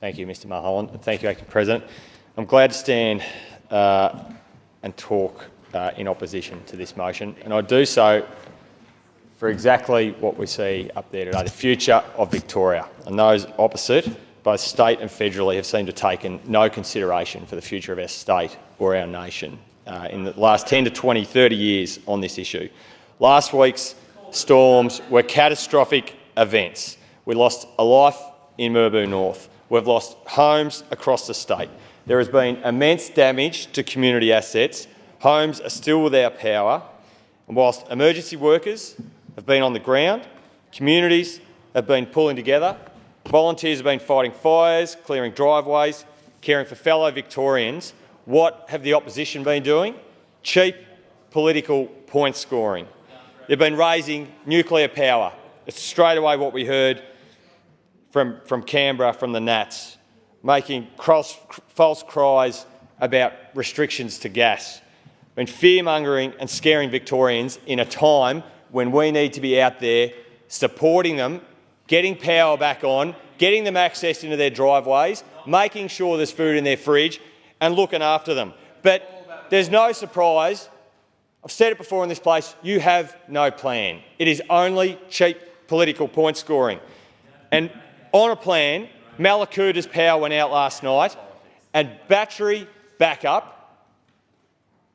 Thank you, Mr Mulholland, and thank you, Acting President. I'm glad to stand and talk in opposition to this motion, and I do so for exactly what we see up there today, the future of Victoria. And those opposite, both state and federally, have seemed to have taken no consideration for the future of our state or our nation in the last 10 to 20, 30 years on this issue. Last week's storms were catastrophic events. We lost a life in Mirboo North. We've lost homes across the state. There has been immense damage to community assets. Homes are still without power. And whilst emergency workers have been on the ground, communities have been pulling together, volunteers have been fighting fires, clearing driveways, caring for fellow Victorians, what have the opposition been doing? Cheap political point scoring. They've been raising nuclear power. It's straight away what we heard from Canberra, from the Nats, making false cries about restrictions to gas, and fear-mongering and scaring Victorians in a time when we need to be out there supporting them, getting power back on, getting them access into their driveways, making sure there's food in their fridge and looking after them. But there's no surprise. I've said it before in this place, you have no plan. It is only cheap political point scoring. And on a plan, Mallacoota power went out last night and battery backup,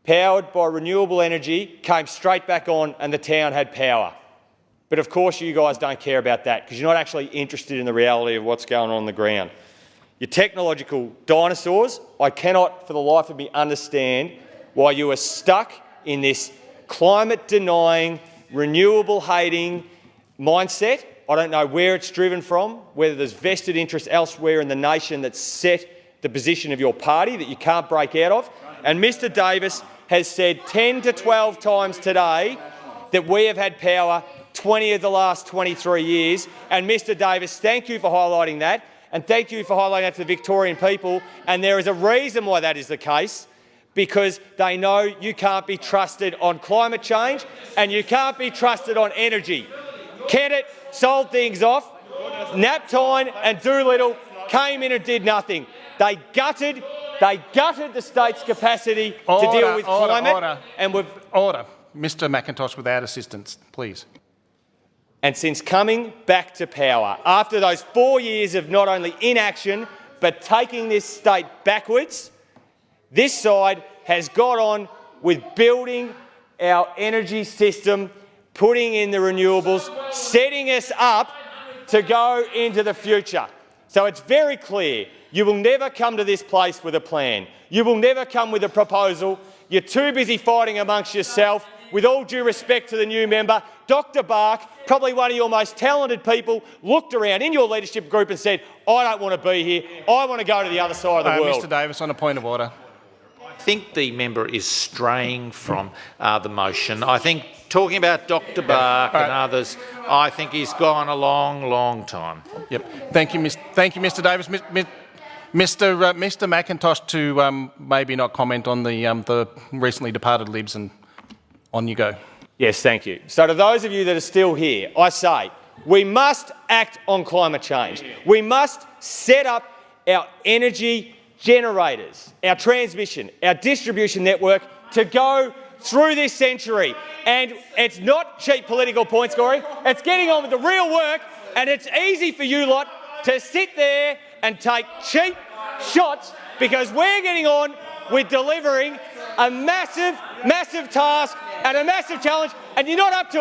powered by renewable energy, came straight back on and the town had power. But of course you guys don't care about that because you're not actually interested in the reality of what's going on the ground. You're technological dinosaurs. I cannot for the life of me understand why you are stuck in this climate-denying, renewable-hating mindset. I don't know where it's driven from, whether there's vested interest elsewhere in the nation that's set the position of your party that you can't break out of. And Mr Davis has said 10 to 12 times today that we have had power 20 of the last 23 years. And Mr Davis, thank you for highlighting that, and thank you for highlighting that to the Victorian people. And there is a reason why that is the case, because they know you can't be trusted on climate change and you can't be trusted on energy. Kennett sold things off. Naptine and Doolittle came in and did nothing. They gutted the state's capacity to deal with climate. Order. Mr McIntosh, without assistance, please. And since coming back to power, after those 4 years of not only inaction but taking this state backwards, this side has got on with building our energy system, putting in the renewables, setting us up to go into the future. So it's very clear, you will never come to this place with a plan. You will never come with a proposal. You're too busy fighting amongst yourself. With all due respect to the new member, Dr Bark, probably one of your most talented people, looked around in your leadership group and said, I don't want to be here, I want to go to the other side of the world. Mr Davis, on a point of order. I think the member is straying from the motion. I think talking about Dr Bark and others, I think he's gone a long, long time. Yep. Thank you, Mr Davis. Mr McIntosh to maybe not comment on the recently departed Libs, and on you go. Yes, thank you. So to those of you that are still here, I say we must act on climate change. We must set up our energy generators, our transmission, our distribution network to go through this century. And it's not cheap political point scoring, it's getting on with the real work, and it's easy for you lot to sit there and take cheap shots because we're getting on with delivering a massive, massive task and a massive challenge, and you're not up to it.